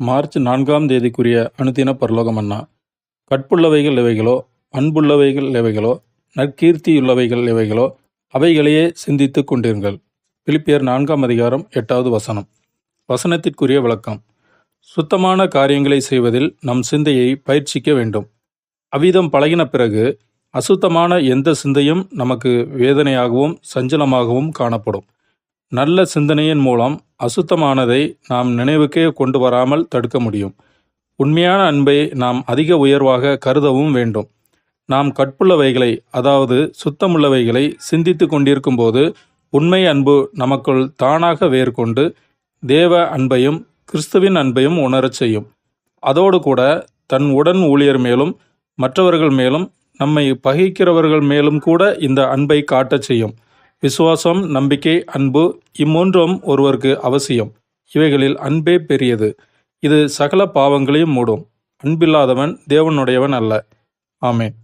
March 4ஆம் தேதிக்குரிய அனுதின பரலோக மன்னா. கற்புள்ளவைகள் எவைகளோ, அன்புள்ளவைகள் எவைகளோ, நற்கீர்த்தியுள்ளவைகள் எவைகளோ, அவைகளையே சிந்தித்துக் கொண்டிருங்கள். பிலிப்பியர் 4ஆம் அதிகாரம் 8வது வசனம். வசனத்திற்குரிய விளக்கம். சுத்தமான காரியங்களை செய்வதில் நம் சிந்தையை பயிற்சிக்க வேண்டும். அவ்விதம் பழகின பிறகு அசுத்தமான எந்த சிந்தையும் நமக்கு வேதனையாகவும் சஞ்சலமாகவும் காணப்படும். நல்ல சிந்தனையின் மூலம் அசுத்தமானதை நாம் நினைவுக்கே கொண்டு வராமல் தடுக்க முடியும். உண்மையான அன்பை நாம் அதிக உயர்வாக கருதவும் வேண்டும். நாம் கற்புள்ளவைகளை, அதாவது சுத்தமுள்ளவைகளை சிந்தித்து கொண்டிருக்கும்போது உண்மை அன்பு நமக்குள் தானாக வேர்கொண்டு தேவ அன்பையும் கிறிஸ்துவின் அன்பையும் உணரச் செய்யும். அதோடு கூட தன் உடன் ஊழியர் மேலும் மற்றவர்கள் மேலும் நம்மை பகைக்கிறவர்கள் மேலும் கூட இந்த அன்பை காட்டச் செய்யும். விசுவாசம், நம்பிக்கை, அன்பு இம்மூன்றும் ஒருவருக்கு அவசியம். இவைகளில் அன்பே பெரியது. இது சகல பாவங்களையும் மூடும். அன்பில்லாதவன் தேவனுடையவன் அல்ல. ஆமென்.